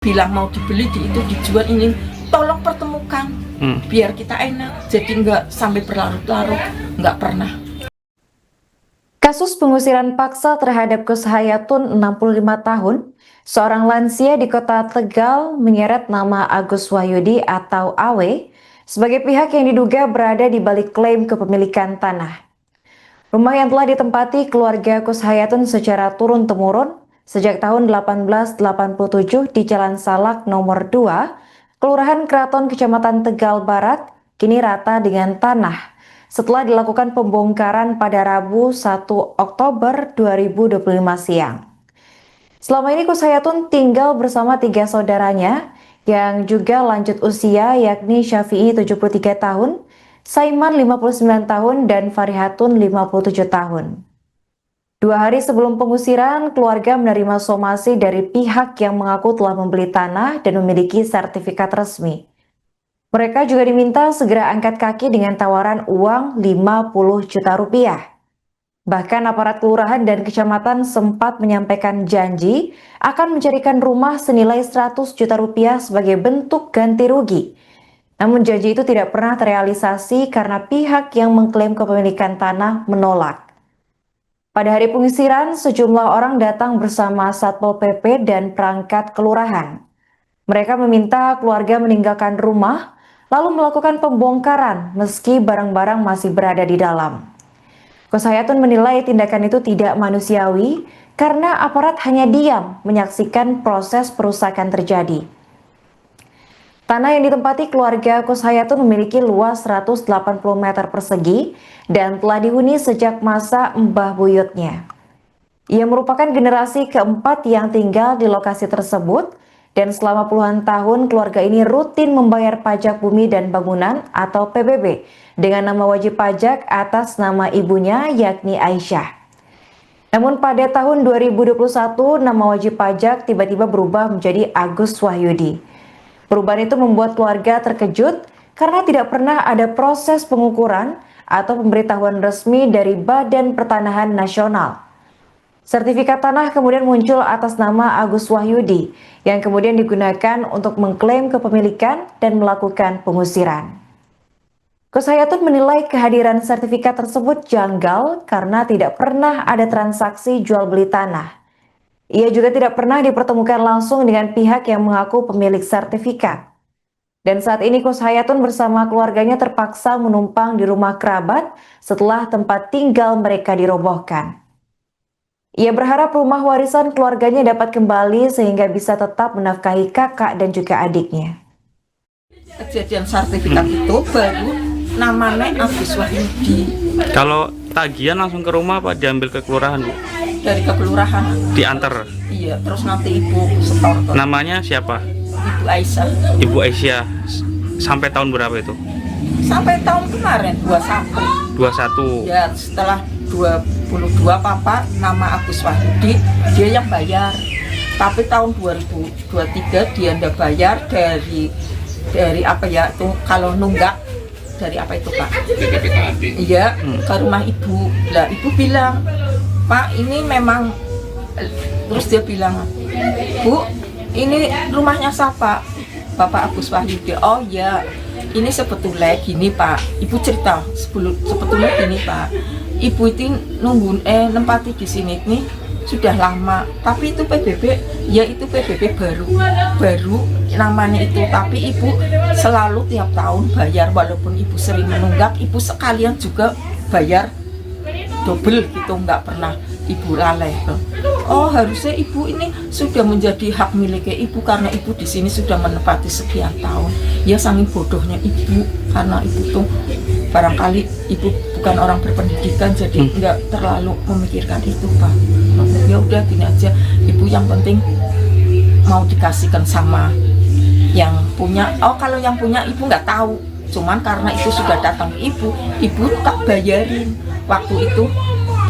bilang mau dibeli itu dijual, ini tolong pertemukan biar kita enak, jadi nggak sampai berlarut-larut, nggak pernah. Kasus pengusiran paksa terhadap Gus Hayatun 65 tahun, seorang lansia di kota Tegal menyeret nama Agus Wahyudi atau Awe sebagai pihak yang diduga berada di balik klaim kepemilikan tanah. Rumah yang telah ditempati keluarga Gus Hayatun secara turun-temurun sejak tahun 1887 di Jalan Salak nomor 2, Kelurahan Keraton Kecamatan Tegal Barat, kini rata dengan tanah setelah dilakukan pembongkaran pada Rabu 1 Oktober 2025 siang. Selama ini Gus Hayatun tinggal bersama 3 saudaranya yang juga lanjut usia, yakni Syafi'i 73 tahun, Saiman 59 tahun, dan Farihatun 57 tahun. 2 hari sebelum pengusiran, keluarga menerima somasi dari pihak yang mengaku telah membeli tanah dan memiliki sertifikat resmi. Mereka juga diminta segera angkat kaki dengan tawaran uang 50 juta rupiah. Bahkan aparat kelurahan dan kecamatan sempat menyampaikan janji akan mencarikan rumah senilai 100 juta rupiah sebagai bentuk ganti rugi. Namun janji itu tidak pernah terrealisasi karena pihak yang mengklaim kepemilikan tanah menolak. Pada hari pengusiran, sejumlah orang datang bersama Satpol PP dan perangkat kelurahan. Mereka meminta keluarga meninggalkan rumah, lalu melakukan pembongkaran meski barang-barang masih berada di dalam. Gus Hayatun menilai tindakan itu tidak manusiawi karena aparat hanya diam menyaksikan proses perusakan terjadi. Tanah yang ditempati keluarga Gus Hayatun memiliki luas 180 meter persegi dan telah dihuni sejak masa mbah buyutnya. Ia merupakan generasi keempat yang tinggal di lokasi tersebut, dan selama puluhan tahun keluarga ini rutin membayar pajak bumi dan bangunan atau PBB dengan nama wajib pajak atas nama ibunya yakni Aisyah. Namun pada tahun 2021 nama wajib pajak tiba-tiba berubah menjadi Agus Wahyudi. Perubahan itu membuat keluarga terkejut karena tidak pernah ada proses pengukuran atau pemberitahuan resmi dari Badan Pertanahan Nasional. Sertifikat tanah kemudian muncul atas nama Agus Wahyudi yang kemudian digunakan untuk mengklaim kepemilikan dan melakukan pengusiran. Gus Hayatun menilai kehadiran sertifikat tersebut janggal karena tidak pernah ada transaksi jual beli tanah. Ia juga tidak pernah dipertemukan langsung dengan pihak yang mengaku pemilik sertifikat. Dan saat ini Gus Hayatun bersama keluarganya terpaksa menumpang di rumah kerabat setelah tempat tinggal mereka dirobohkan. Ia berharap rumah warisan keluarganya dapat kembali sehingga bisa tetap menafkahi kakak dan juga adiknya. Kejadian sertifikat itu baru namanya Agus Wahyudi. Kalau tagihan langsung ke rumah apa diambil ke kelurahan, Bu? Dari ke kelurahan. Diantar? Iya, terus nanti ibu setor. Namanya siapa? Ibu Aisyah. Ibu Aisyah. Sampai tahun berapa itu? Sampai tahun kemarin, 21. 21. Ya, setelah 22 papa nama Agus Wahyudi, dia yang bayar. Tapi tahun 2023 dia ndak bayar dari apa ya itu, kalau nunggak dari apa itu Pak? Iya, ke rumah ibu. Lah ibu bilang, Pak ini memang, terus dia bilang, Bu ini rumahnya siapa? Bapak Agus Wahyudi. Oh ya, ini sebetulnya gini Pak. Ibu cerita sebetulnya gini Pak. Ibu itu nempati di sini nih sudah lama, tapi itu PBB, ya itu PBB baru namanya itu, tapi ibu selalu tiap tahun bayar, walaupun ibu sering menunggak, ibu sekalian juga bayar double gitu, nggak pernah ibu lalai. Oh harusnya ibu ini sudah menjadi hak miliknya ibu karena ibu di sini sudah menempati sekian tahun. Ya saking bodohnya ibu, karena ibu tuh barangkali ibu bukan orang berpendidikan jadi nggak terlalu memikirkan itu Pak. Ya udah gini aja, ibu yang penting mau dikasihkan sama yang punya. Oh kalau yang punya ibu nggak tahu, cuman karena itu sudah datang ibu tak bayarin waktu itu.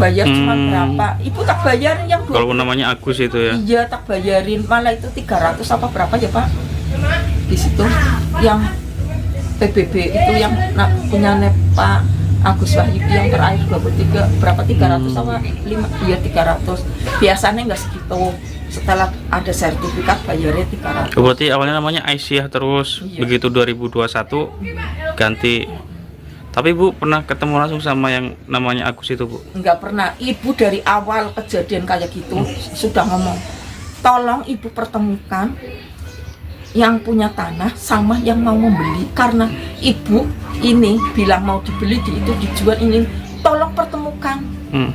Bayar cuma berapa, ibu tak bayarin yang 20. Kalau namanya Agus itu ya? Iya tak bayarin, malah itu 300 apa berapa ya Pak? Di situ yang PBB itu yang punya Pak Agus Wahyudi yang terakhir 23 berapa, 300 sama 5, iya 300. Biasanya nggak segitu. setelah ada sertifikat bayarnya 300. Berarti awalnya namanya Aisyah, terus Iya. begitu 2021 ganti. Tapi Bu pernah ketemu langsung sama yang namanya Agus itu, Bu? Enggak pernah. Ibu dari awal kejadian kayak gitu sudah ngomong, tolong ibu pertemukan yang punya tanah sama yang mau membeli, karena ibu ini bilang mau dibeli itu dijual, ini tolong pertemukan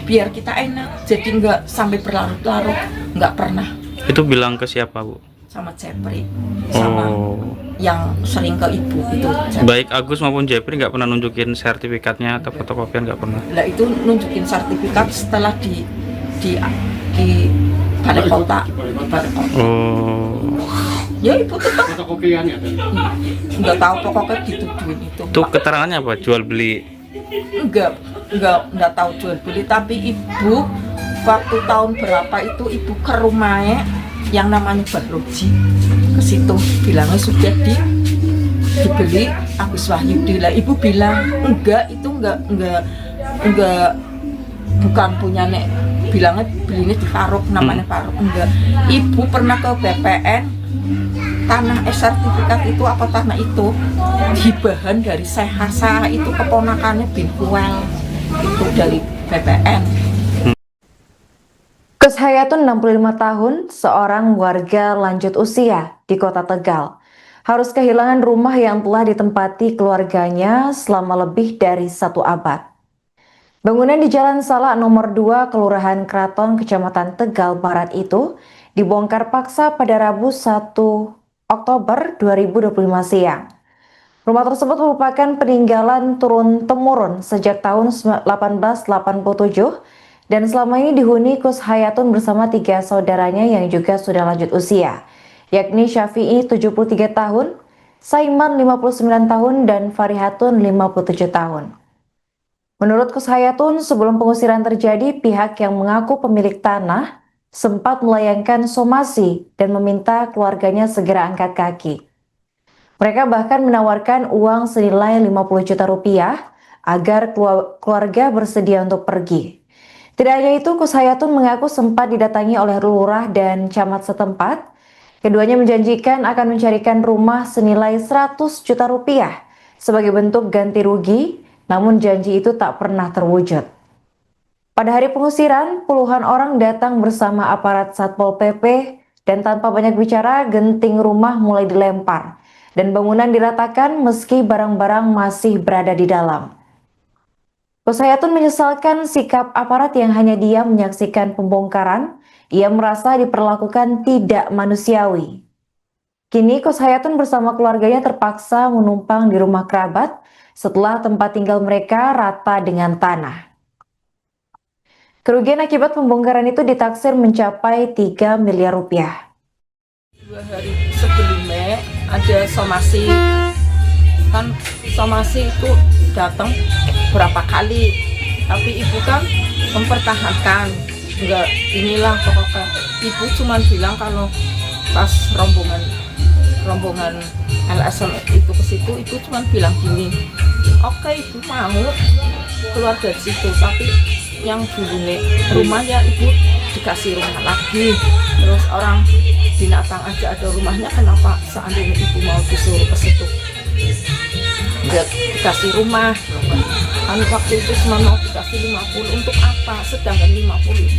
biar kita enak, jadi nggak sampai berlarut-larut. Nggak pernah. Itu bilang ke siapa, Bu? Sama Jepri, sama yang sering ke ibu itu. Baik Agus maupun Jepri nggak pernah nunjukin sertifikatnya atau fotokopian, nggak pernah? Lah itu nunjukin sertifikat setelah di balai kota. Ya ibu tetap nggak tahu, pokoknya dituduhin itu. Itu keterangannya apa? Jual beli? Enggak tahu jual beli, tapi ibu waktu tahun berapa itu ibu ke rumahnya yang namanya Barloji, ke situ bilangnya sudah dibeli Agus Wahyudi. Lah ibu bilang enggak, itu enggak bukan punya nek, bilangnya belinya di Faruk, namanya Faruk. Enggak, ibu pernah ke BPN, tanah sertifikat itu apa tanah itu hibahan dari Syekh Hasa, itu keponakannya bin Kuel, itu dari BPN. Gus Hayatun 65 tahun, seorang warga lanjut usia di Kota Tegal, harus kehilangan rumah yang telah ditempati keluarganya selama lebih dari 1 abad. Bangunan di Jalan Salak nomor 2 Kelurahan Kraton, Kecamatan Tegal Barat itu dibongkar paksa pada Rabu 1 Oktober 2025 siang. Rumah tersebut merupakan peninggalan turun-temurun sejak tahun 1887 dan selama ini dihuni Gus Hayatun bersama 3 saudaranya yang juga sudah lanjut usia, yakni Syafi'i 73 tahun, Saiman 59 tahun, dan Farihatun 57 tahun. Menurut Gus Hayatun, sebelum pengusiran terjadi, pihak yang mengaku pemilik tanah sempat melayangkan somasi dan meminta keluarganya segera angkat kaki. Mereka bahkan menawarkan uang senilai 50 juta rupiah agar keluarga bersedia untuk pergi. Tidak hanya itu, Gus Hayatun mengaku sempat didatangi oleh lurah dan camat setempat. Keduanya menjanjikan akan mencarikan rumah senilai 100 juta rupiah sebagai bentuk ganti rugi, namun janji itu tak pernah terwujud. Pada hari pengusiran, puluhan orang datang bersama aparat Satpol PP dan tanpa banyak bicara, genting rumah mulai dilempar dan bangunan diratakan meski barang-barang masih berada di dalam. Gus Hayatun menyesalkan sikap aparat yang hanya diam menyaksikan pembongkaran. Ia merasa diperlakukan tidak manusiawi. Kini Gus Hayatun bersama keluarganya terpaksa menumpang di rumah kerabat setelah tempat tinggal mereka rata dengan tanah. Kerugian akibat pembongkaran itu ditaksir mencapai 3 miliar rupiah. 2 hari sebelumnya ada somasi, kan somasi itu datang berapa kali, tapi ibu kan mempertahankan, enggak, inilah pokoknya ibu cuma bilang kalau pas rombongan LSM itu ke situ, ibu cuma bilang gini, oke, ibu mau keluar dari situ, tapi yang dulu nih rumahnya ibu dikasih rumah lagi, terus orang binatang aja ada rumahnya, kenapa seandainya ibu mau disuruh ke situ nggak dikasih rumah? Kan waktu itu cuma mau dikasih 50, untuk apa? Sedangkan 50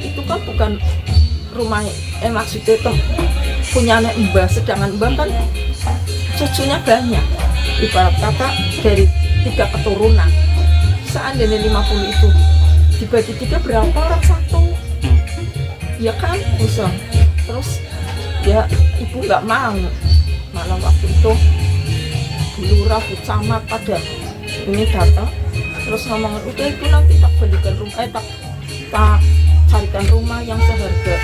itu kan bukan rumah, maksudnya itu punya mbah, sedangkan mbah kan cucunya banyak, ibarat kata dari 3 keturunan. Seandainya 50 itu dibagi 3, berapa orang satu? Ya kan bisa. Terus ya ibu nggak mau, malah waktu itu lurah, camat pada ini datang terus ngomong, udah ibu nanti tak belikan rumah, tak carikan rumah yang seharga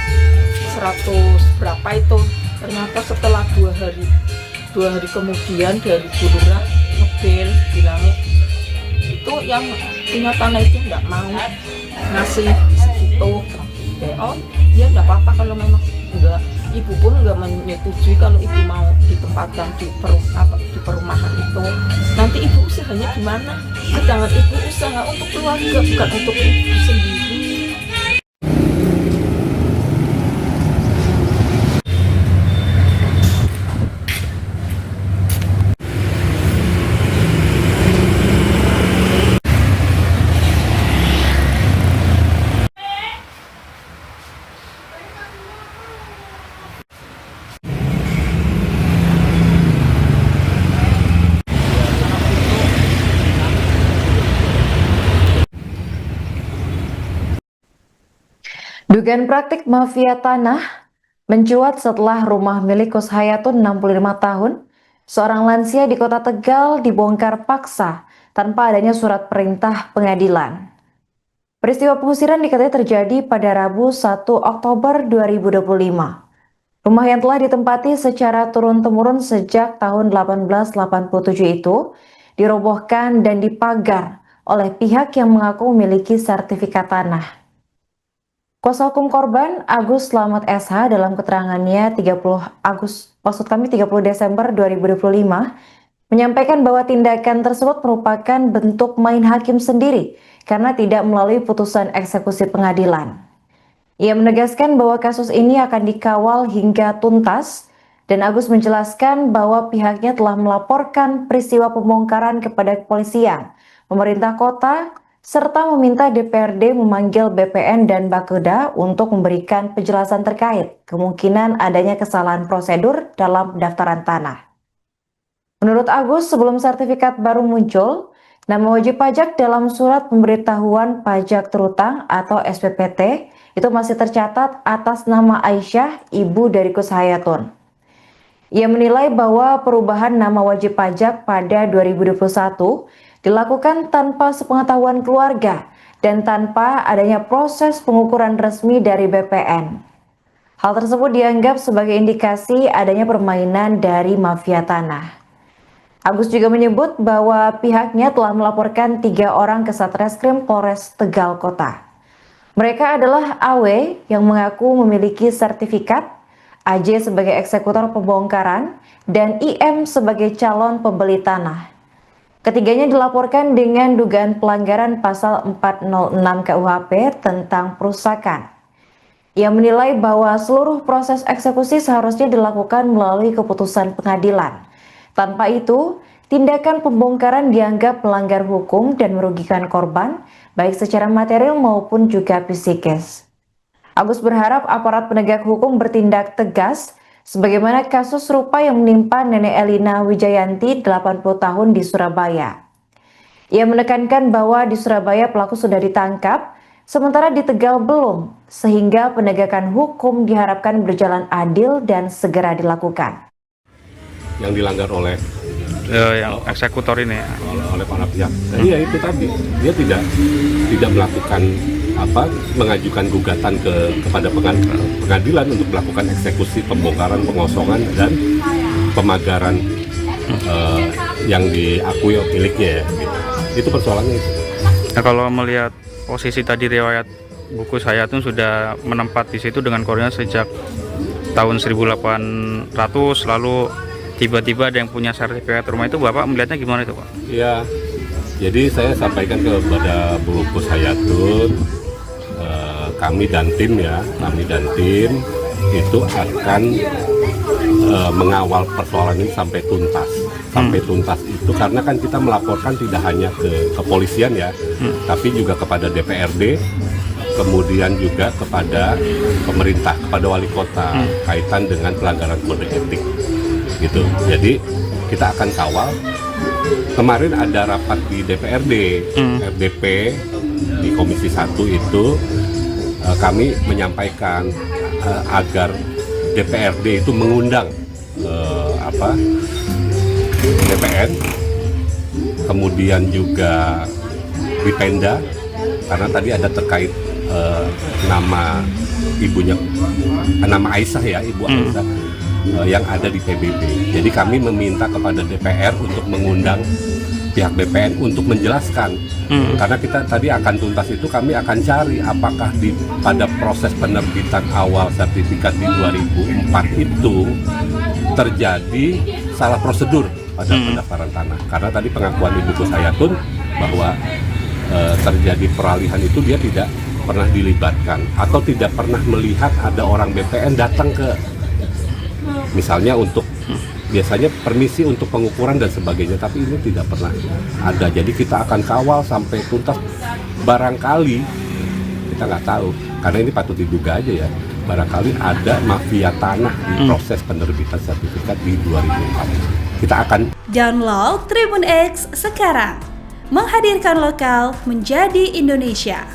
100 berapa itu. Ternyata setelah 2 hari kemudian dari Bu Lurah ngebel bilangnya itu yang punya tanah itu nggak mau ngasih segitu. Oh ya nggak apa-apa kalau memang enggak. Ibu pun nggak menyetujui kalau ibu mau ditempatkan di perumahan itu. Nanti ibu usahanya gimana? Sedangkan ibu usaha untuk keluarga, bukan untuk ibu sendiri. Dugaan praktik mafia tanah mencuat setelah rumah milik Gus Hayatun 65 tahun, seorang lansia di Kota Tegal dibongkar paksa tanpa adanya surat perintah pengadilan. Peristiwa pengusiran diketahui terjadi pada Rabu 1 Oktober 2025. Rumah yang telah ditempati secara turun-temurun sejak tahun 1887 itu dirobohkan dan dipagar oleh pihak yang mengaku memiliki sertifikat tanah. Kuasa hukum korban Agus Slamet SH dalam keterangannya 30 Desember 2025 menyampaikan bahwa tindakan tersebut merupakan bentuk main hakim sendiri karena tidak melalui putusan eksekusi pengadilan. Ia menegaskan bahwa kasus ini akan dikawal hingga tuntas dan Agus menjelaskan bahwa pihaknya telah melaporkan peristiwa pembongkaran kepada kepolisian, pemerintah kota, serta meminta DPRD memanggil BPN dan Bapeda untuk memberikan penjelasan terkait kemungkinan adanya kesalahan prosedur dalam pendaftaran tanah. Menurut Agus, sebelum sertifikat baru muncul, nama wajib pajak dalam surat pemberitahuan pajak terutang atau SPPT itu masih tercatat atas nama Aisyah, ibu dari Gus Hayatun. Ia menilai bahwa perubahan nama wajib pajak pada 2021 dilakukan tanpa sepengetahuan keluarga dan tanpa adanya proses pengukuran resmi dari BPN. Hal tersebut dianggap sebagai indikasi adanya permainan dari mafia tanah. Agus juga menyebut bahwa pihaknya telah melaporkan 3 orang ke Satreskrim Polres Tegal Kota. Mereka adalah AW yang mengaku memiliki sertifikat, AJ sebagai eksekutor pembongkaran, dan IM sebagai calon pembeli tanah. Ketiganya dilaporkan dengan dugaan pelanggaran pasal 406 KUHP tentang perusakan. Ia menilai bahwa seluruh proses eksekusi seharusnya dilakukan melalui keputusan pengadilan. Tanpa itu, tindakan pembongkaran dianggap melanggar hukum dan merugikan korban, baik secara material maupun juga psikis. Agus berharap aparat penegak hukum bertindak tegas, sebagaimana kasus serupa yang menimpa Nenek Elina Wijayanti, 80 tahun di Surabaya. Ia menekankan bahwa di Surabaya pelaku sudah ditangkap, sementara di Tegal belum, sehingga penegakan hukum diharapkan berjalan adil dan segera dilakukan. Yang dilanggar oleh Yang eksekutor ini ya. oleh para pihak. Jadi ya itu tadi, dia tidak melakukan mengajukan gugatan kepada pengadilan untuk melakukan eksekusi, pembongkaran, pengosongan dan pemagaran yang diakui miliknya ya. Gitu. Itu persoalannya itu. Nah, kalau melihat posisi tadi riwayat buku Hayatun sudah menempat di situ dengan koordinat sejak tahun 1800, lalu tiba-tiba ada yang punya sertifikat rumah itu, Bapak melihatnya gimana itu, Pak? Ya, jadi saya sampaikan kepada Bu Gus Hayatun, kami dan tim itu akan mengawal persoalan ini sampai tuntas. Sampai tuntas itu karena kan kita melaporkan tidak hanya ke kepolisian ya, tapi juga kepada DPRD, kemudian juga kepada pemerintah, kepada wali kota kaitan dengan pelanggaran kode etik. Gitu. Jadi kita akan kawal. Kemarin ada rapat di DPRD, RDP di Komisi 1 itu kami menyampaikan agar DPRD itu mengundang DPN, kemudian juga Bipenda, karena tadi ada terkait nama ibunya, nama Aisyah ya, Ibu Aisyah. Yang ada di PBB. Jadi kami meminta kepada DPR untuk mengundang pihak BPN untuk menjelaskan. Karena kita tadi akan tuntas itu, kami akan cari apakah pada proses penerbitan awal sertifikat di 2004 itu terjadi salah prosedur pada pendaftaran tanah. Karena tadi pengakuan Ibu Gus Hayatun bahwa terjadi peralihan itu dia tidak pernah dilibatkan atau tidak pernah melihat ada orang BPN datang ke, misalnya untuk biasanya permisi untuk pengukuran dan sebagainya, tapi ini tidak pernah ada. Jadi kita akan kawal sampai tuntas. Barangkali kita nggak tahu, karena ini patut diduga aja ya, barangkali ada mafia tanah di proses penerbitan sertifikat di 2004. Kita akan download Tribun X sekarang, menghadirkan lokal menjadi Indonesia.